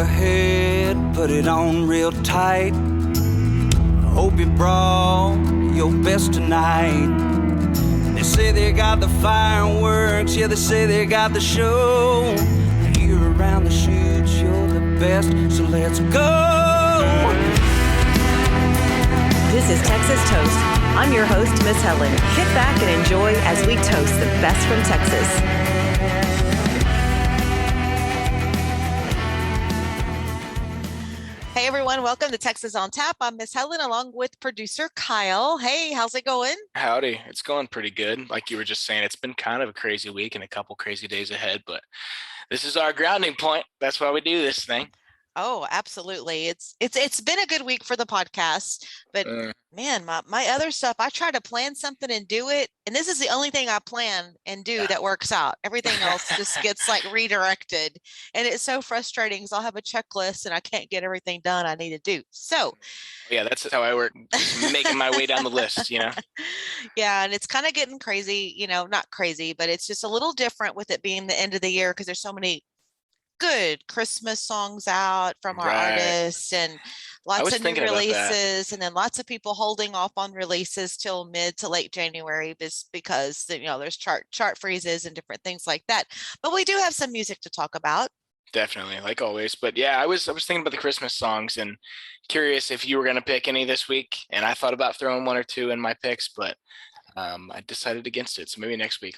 ahead, put it on real tight. Hope you brought your best tonight. They say they got the fireworks, yeah, they say they got the show. Here around the chutes, you're the best, so let's go. This is Texas Toast. I'm your host, Miss Helen. Kick back and enjoy as we toast the best from Texas. Hey everyone, welcome to Texas on Tap. I'm Miss Helen along with producer Kyle. Hey, how's it going? Howdy. It's going pretty good. Like you were just saying, it's been kind of a crazy week and a couple crazy days ahead, but this is our grounding point. That's why we do this thing. Oh, absolutely. It's been a good week for the podcast, but man, my other stuff, I try to plan something and do it, and this is the only thing I plan and do that works out. Everything else just gets like redirected, and it's so frustrating because I'll have a checklist and I can't get everything done I need to do. So yeah, that's how I work, just making my way down the list, you know? Yeah, and it's kind of getting crazy, not crazy, but it's just a little different with it being the end of the year because there's so many good Christmas songs out from our artists and lots of new releases, and then lots of people holding off on releases till mid to late January because there's chart freezes and different things like that. But we do have some music to talk about. Definitely, like always. But yeah, I was thinking about the Christmas songs and curious if you were going to pick any this week, and I thought about throwing one or two in my picks, but I decided against it. So maybe next week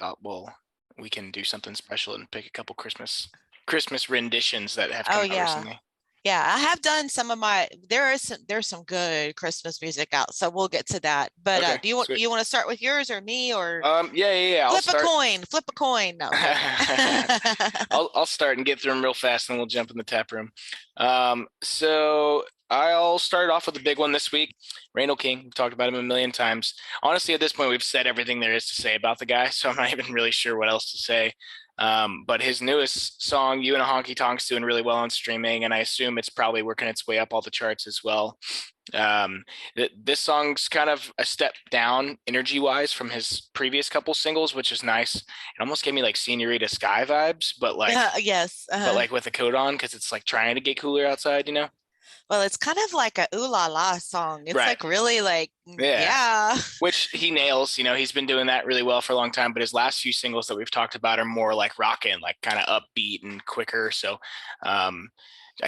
we can do something special and pick a couple Christmas renditions that have come out recently. Yeah, I have done some of there's some good Christmas music out, so we'll get to that. But okay, do you want to start with yours or me or yeah. Flip a coin. No. I'll start and get through them real fast, and then we'll jump in the tap room. So I'll start off with the big one this week. Randall King. We've talked about him a million times. Honestly, at this point, we've said everything there is to say about the guy, so I'm not even really sure what else to say. But his newest song, You and a Honky Tonk's doing really well on streaming, and I assume it's probably working its way up all the charts as well. This song's kind of a step down energy-wise from his previous couple singles, which is nice. It almost gave me like Senorita Sky vibes, but like but like with a coat on, because it's like trying to get cooler outside, Well, it's kind of like a ooh la la song. It's right. like really like, yeah. Which he nails, he's been doing that really well for a long time, but his last few singles that we've talked about are more like rockin', like kind of upbeat and quicker. So I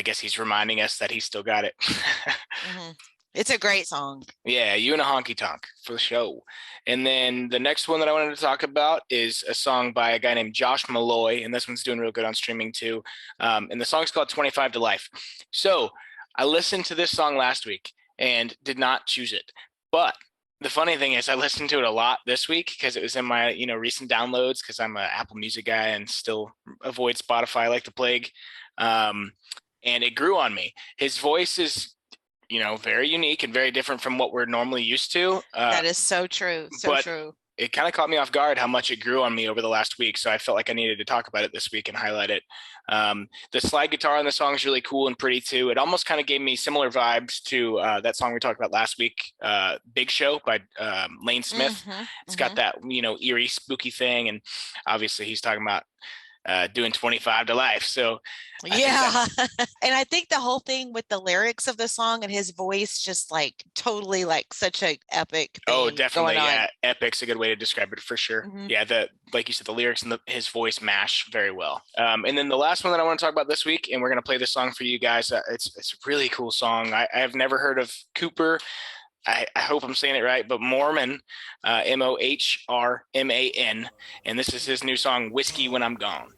guess he's reminding us that he's still got it. Mm-hmm. It's a great song. Yeah, You and a Honky Tonk for the show. And then the next one that I wanted to talk about is a song by a guy named Josh Meloy, and this one's doing real good on streaming too. And the song's called 25 to Life. So I listened to this song last week and did not choose it. But the funny thing is I listened to it a lot this week because it was in my, recent downloads because I'm an Apple Music guy and still avoid Spotify like the plague. And it grew on me. His voice is, very unique and very different from what we're normally used to. That is so true. So true. It kind of caught me off guard how much it grew on me over the last week. So I felt like I needed to talk about it this week and highlight it. The slide guitar on the song is really cool and pretty too. It almost kind of gave me similar vibes to that song we talked about last week, Big Show by Lane Smith. It's got that, eerie, spooky thing. And obviously he's talking about doing 25 to life. So yeah. And I think the whole thing with the lyrics of the song and his voice just like totally like such a epic thing. Oh, definitely. Yeah. Epic's a good way to describe it for sure. Mm-hmm. Yeah. Like you said, the lyrics and his voice mash very well. And then the last one that I want to talk about this week, and we're going to play this song for you guys. It's a really cool song. I have never heard of Cooper. I hope I'm saying it right, but Mohrmann, Mohrman, and this is his new song, Whiskey When I'm Gone.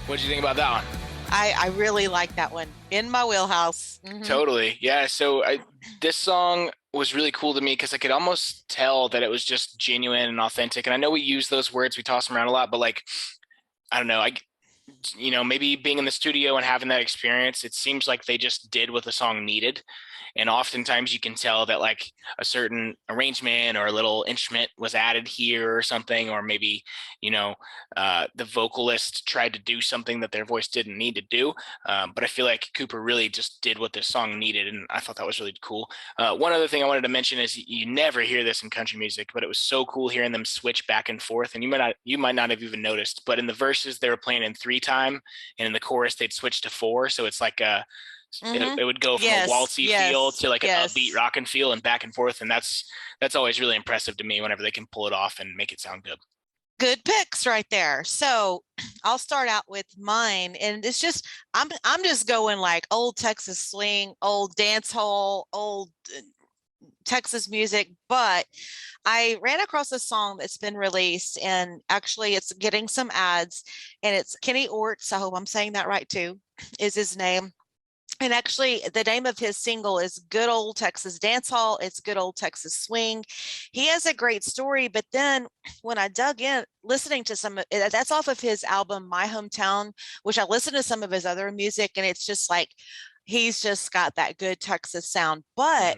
What did you think about that one? I really like that one. In my wheelhouse. Totally. Yeah. So this song was really cool to me because I could almost tell that it was just genuine and authentic. And I know we use those words, we toss them around a lot, but like, I don't know, maybe being in the studio and having that experience, it seems like they just did what the song needed. And oftentimes you can tell that like a certain arrangement or a little instrument was added here or something, or maybe, the vocalist tried to do something that their voice didn't need to do. But I feel like Cooper really just did what this song needed. And I thought that was really cool. One other thing I wanted to mention is you never hear this in country music, but it was so cool hearing them switch back and forth. And you might not have even noticed, but in the verses they were playing in 3 time, and in the chorus they'd switch to 4. So it's like it would go from a Yes, waltzy feel yes, to like an upbeat yes. rockin' feel and back and forth. And that's always really impressive to me whenever they can pull it off and make it sound good. Good picks right there. So I'll start out with mine, and it's just I'm just going like old Texas swing, old dance hall, old Texas music, but I ran across a song that's been released, and actually it's getting some ads, and it's Kenny Orts. I hope I'm saying that right too, is his name. And actually, the name of his single is Good Old Texas Dance Hall. It's Good Old Texas Swing. He has a great story, but then when I dug in, listening to that's off of his album, My Hometown, which I listened to some of his other music, and it's just like, he's just got that good Texas sound. But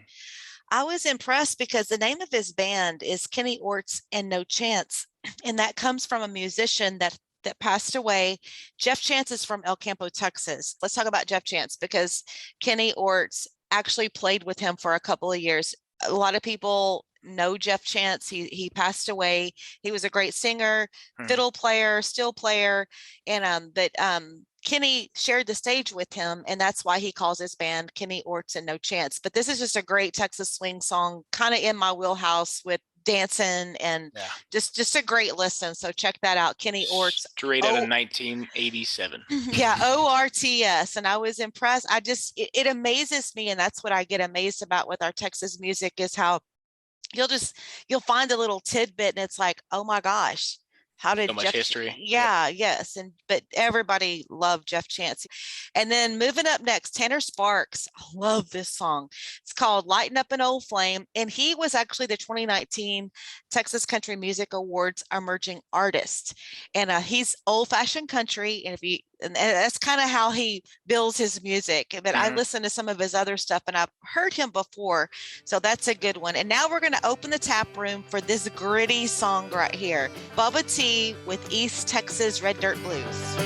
I was impressed because the name of his band is Kenny Orts and No Chance. And that comes from a musician that passed away. Jeff Chance is from El Campo, Texas. Let's talk about Jeff Chance because Kenny Orts actually played with him for a couple of years. A lot of people know Jeff Chance. He passed away. He was a great singer, fiddle player, steel player, and but Kenny shared the stage with him, and that's why he calls his band Kenny Orts and No Chance. But this is just a great Texas swing song, kind of in my wheelhouse with dancing and just a great listen. So check that out, Kenny Orts. Straight out of 1987. Yeah, ORTS. And I was impressed. It amazes me, and that's what I get amazed about with our Texas music is how you'll find a little tidbit and it's like, oh my gosh, how did So much Jeff history. Yeah, yes. But everybody loved Jeff Chance. And then moving up next, Tanner Sparks. I love this song. It's called Lighten Up an Old Flame. And he was actually the 2019 Texas Country Music Awards Emerging Artist. And he's old-fashioned country. And that's kind of how he builds his music. But I listened to some of his other stuff and I've heard him before. So that's a good one. And now we're going to open the tap room for this gritty song right here. Bubba T with East Texas Red Dirt Blues.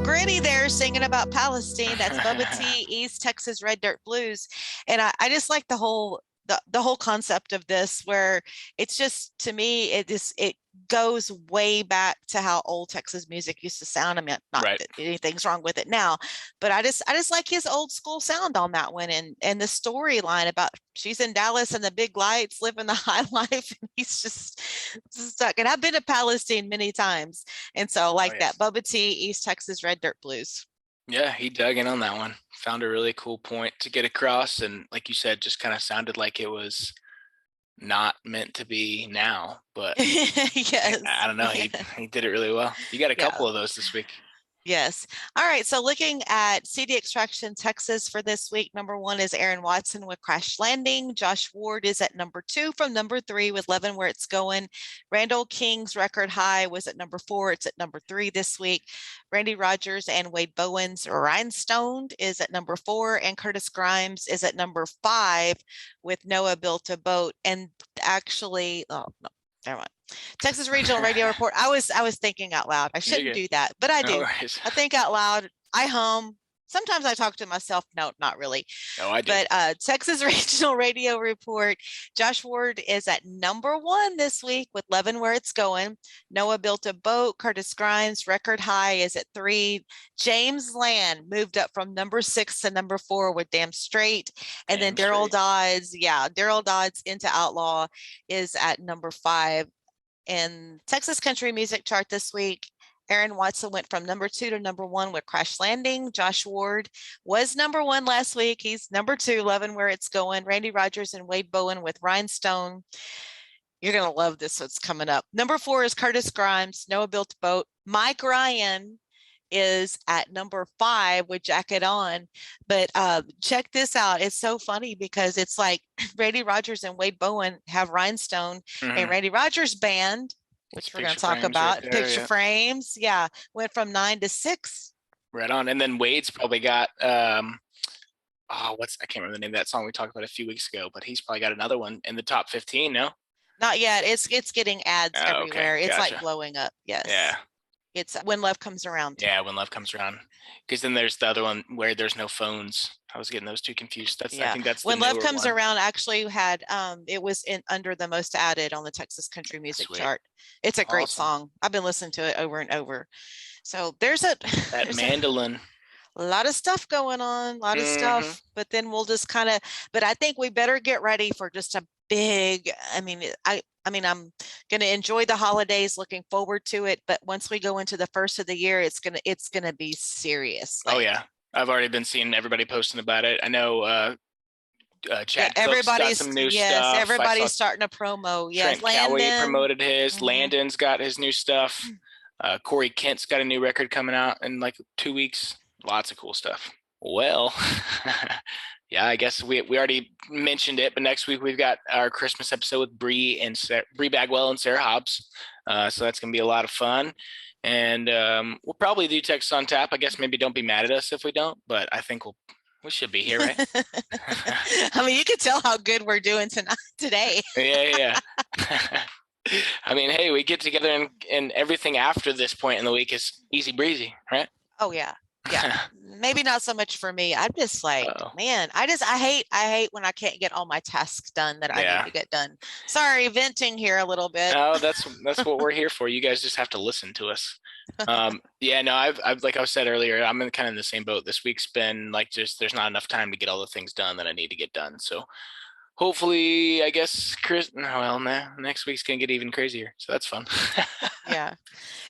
Gritty there singing about Palestine. That's Bubba T, East Texas Red Dirt Blues. And I just like the whole concept of this, where it's just, to me, it goes way back to how old Texas music used to sound. I mean, not Right. that anything's wrong with it now, but I just like his old school sound on that one, and the storyline about she's in Dallas and the big lights, living the high life, and he's just stuck. And I've been to Palestine many times, and so that Bubba T, East Texas Red Dirt Blues. Yeah, he dug in on that one. Found a really cool point to get across, and like you said, just kind of sounded like it was not meant to be now, but yes, I don't know. He did it really well. You got a couple of those this week. Yes. All right. So looking at CD Extraction Texas for this week, number 1 is Aaron Watson with Crash Landing. Josh Ward is at number 2 from number 3 with Lovin' Where It's Going. Randall King's Record High was at number 4. It's at number 3 this week. Randy Rogers and Wade Bowen's Rhinestone is at number 4, and Curtis Grimes is at number 5 with Noah Built a Boat. And actually, oh no, never mind. Texas Regional Radio Report. I was thinking out loud. I shouldn't do that, but I do. No worries. I think out loud. I hum. Sometimes I talk to myself. No, not really. No, I do. But Texas Regional Radio Report. Josh Ward is at number 1 this week with Lovin' Where It's Going. Noah Built a Boat. Curtis Grimes Record High is at 3. James Land moved up from number 6 to number 4 with Damn Straight. And then Daryl Dodds. Yeah, Daryl Dodds Into Outlaw is at number 5. In Texas Country Music Chart this week, Aaron Watson went from number 2 to number 1 with Crash Landing. Josh Ward was number 1 last week. He's number 2, Lovin' Where It's Going. Randy Rogers and Wade Bowen with Rhinestone. You're going to love this. What's coming up. Number 4 is Curtis Grimes, Noah Built a Boat. Mike Ryan is at number 5 with Jacket On. But check this out. It's so funny because it's like Randy Rogers and Wade Bowen have Rhinestone, and Randy Rogers band, which we're going to talk about, right there, Picture Frames, went from 9 to 6. Right on. And then Wade's probably got I can't remember the name of that song we talked about a few weeks ago, but he's probably got another one in the top 15. No, not yet. It's getting ads everywhere. Okay. It's like blowing up. Yes. Yeah. It's When Love Comes Around. Yeah, When Love Comes Around. Because then there's the other one where there's no phones. I was getting those two confused. I think that's When Love Comes Around actually had it was under the most added on the Texas Country Music Chart. It's a great song. I've been listening to it over and over. So there's that mandolin. A lot of stuff going on, a lot of stuff, but then we'll just but I think we better get ready for just a big, I'm going to enjoy the holidays, looking forward to it. But once we go into the first of the year, it's going to be serious. Oh yeah. I've already been seeing everybody posting about it. I know, Chad everybody's got some new stuff. Everybody's starting a promo. Yes. Trent Coway promoted his. Landon's got his new stuff. Corey Kent's got a new record coming out in like 2 weeks. Lots of cool stuff. Well, yeah, I guess we already mentioned it, but next week we've got our Christmas episode with Bree Bagwell and Sarah Hobbs. So that's going to be a lot of fun. And we'll probably do Texas on Tap. I guess maybe don't be mad at us if we don't, but I think we should be here, right? I mean, you can tell how good we're doing today. Yeah. I mean, hey, we get together and everything after this point in the week is easy breezy, right? Oh yeah. Yeah, maybe not so much for me. I'm just like, man, I hate when I can't get all my tasks done that I need to get done. Sorry, venting here a little bit. No, that's what we're here for. You guys just have to listen to us. I've like I said earlier, I'm kind of in the same boat. This week's been like there's not enough time to get all the things done that I need to get done. So hopefully, I guess next week's gonna get even crazier. So that's fun. Yeah.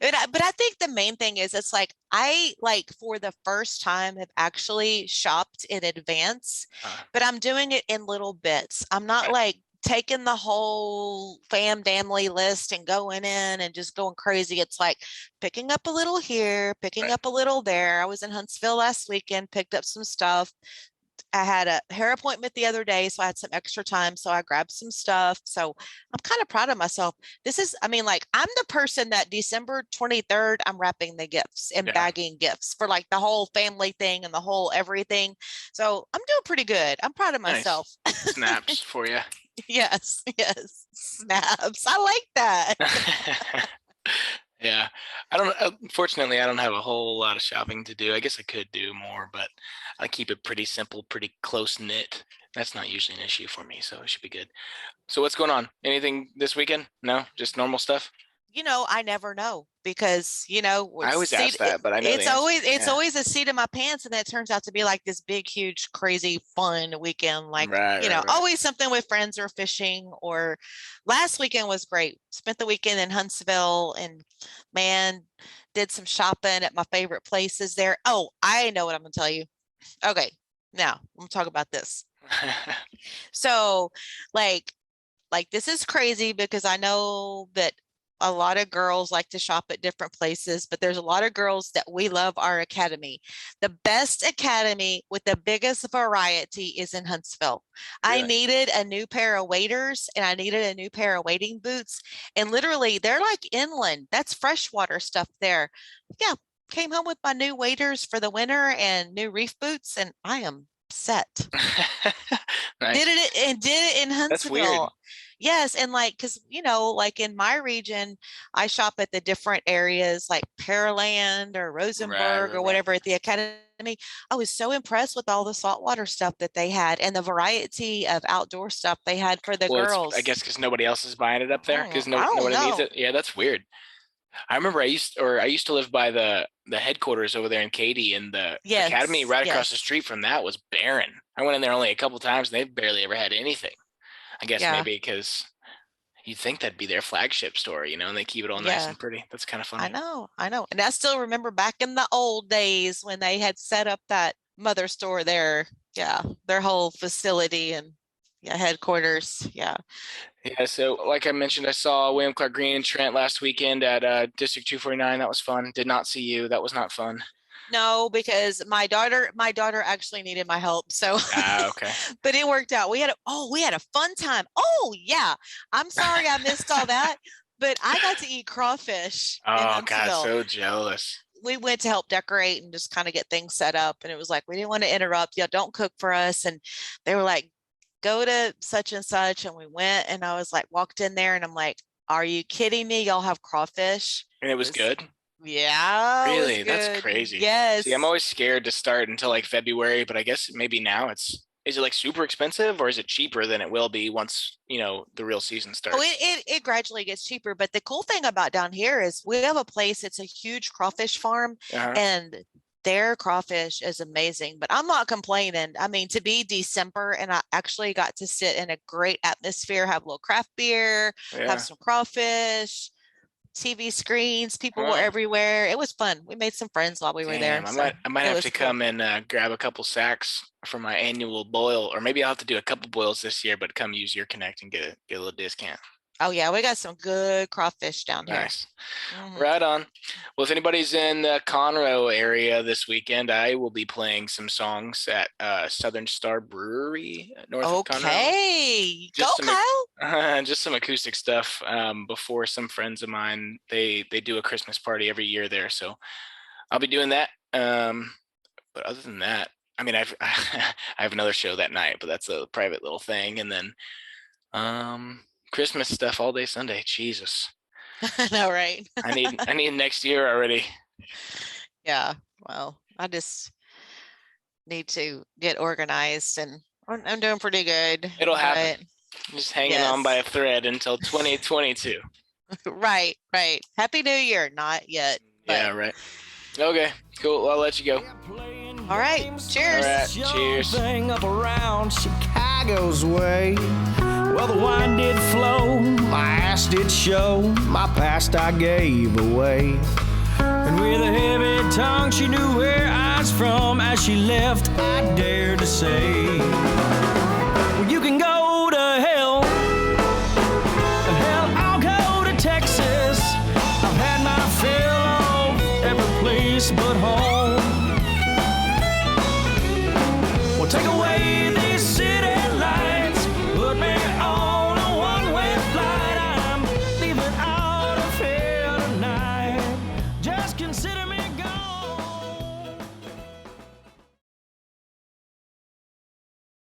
But I think the main thing is it's like I for the first time have actually shopped in advance, but I'm doing it in little bits. I'm not like taking the whole family list and going in and just going crazy. It's like picking up a little here, picking up a little there. I was in Huntsville last weekend, picked up some stuff. I had a hair appointment the other day, so I had some extra time. So I grabbed some stuff. So I'm kind of proud of myself. I'm the person that December 23rd, I'm wrapping the gifts and bagging gifts for like the whole family thing and the whole everything. So I'm doing pretty good. I'm proud of myself. Nice. Snaps for you. Yes. Snaps. I like that. Yeah. Unfortunately, I don't have a whole lot of shopping to do. I guess I could do more, but I keep it pretty simple, pretty close knit. That's not usually an issue for me, so it should be good. So what's going on? Anything this weekend? No, just normal stuff. I never know because, I always ask that, but I know the it's answer. always a seat in my pants. And that turns out to be like this big, huge, crazy, fun weekend. Like, Right. always something with friends or fishing. Or last weekend was great. Spent the weekend in Huntsville and man, did some shopping at my favorite places there. Oh, I know what I'm going to tell you. Okay. Now I'm going to talk about this. So like this is crazy because I know that a lot of girls like to shop at different places, but there's a lot of girls that we love our academy. The best academy with the biggest variety is in Huntsville. Really? I needed a new pair of waders and I needed a new pair of wading boots. And literally, they're like inland. That's freshwater stuff there. Yeah, came home with my new waders for the winter and new reef boots, and I am set. Nice. Did it in Huntsville. That's weird. Yes, and because like in my region, I shop at the different areas like Pearland or Rosenberg or whatever at the academy. I was so impressed with all the saltwater stuff that they had and the variety of outdoor stuff they had for the girls. I guess because nobody else is buying it up there because nobody needs it. Yeah, that's weird. I remember I used to live by the headquarters over there in Katy, and the academy right across the street from that was barren. I went in there only a couple times, and they barely ever had anything. I guess maybe because you'd think that'd be their flagship store, and they keep it all nice and pretty. That's kind of funny. I know. And I still remember back in the old days when they had set up that mother store there. Yeah, their whole facility and headquarters. Yeah. Yeah, so like I mentioned, I saw William Clark Green and Trent last weekend at District 249. That was fun. Did not see you. That was not fun. No, because my daughter actually needed my help. So okay. But it worked out. We had a fun time. Oh yeah. I'm sorry I missed all that, but I got to eat crawfish. Oh God, so jealous. We went to help decorate and just kind of get things set up. And it was like, we didn't want to interrupt. Yeah, don't cook for us. And they were like, go to such and such. And we went, and I was like, walked in there and I'm like, are you kidding me? Y'all have crawfish. And it was good. Yeah. Really? That's crazy. Yes. See, I'm always scared to start until like February, but I guess maybe now is it like super expensive or is it cheaper than it will be once, the real season starts? Oh, it gradually gets cheaper. But the cool thing about down here is we have a place, it's a huge crawfish farm and their crawfish is amazing, but I'm not complaining. I mean, to be December and I actually got to sit in a great atmosphere, have a little craft beer, have some crawfish, TV screens, people were everywhere. It was fun. We made some friends while we were there. I might have to come and grab a couple sacks for my annual boil, or maybe I'll have to do a couple boils this year, but come use your Connect and get a little discount. Oh yeah, we got some good crawfish down here. Nice. Mm-hmm. Right on. Well, if anybody's in the Conroe area this weekend, I will be playing some songs at Southern Star Brewery north of Conroe. Okay. Go, Kyle. Just some acoustic stuff before some friends of mine, they do a Christmas party every year there. So I'll be doing that. But other than that, I mean, I have another show that night, but that's a private little thing. And then Christmas stuff all day Sunday. Jesus. I know, right? I need next year already. Yeah. Well, I just need to get organized, and I'm doing pretty good. It'll happen. Just hanging on by a thread until 2022. Right. Happy New Year. Not yet. Yeah, right. Okay, cool. Well, I'll let you go. All right. Cheers. All right. Cheers. Up around Chicago's way. Well, the wine did flow, my ass did show, my past I gave away. And with a heavy tongue, she knew where I was from. As she left, I dared to say, well, you can go to hell. Hell, I'll go to Texas. I've had my fill of every place but home. Well, take away these cities.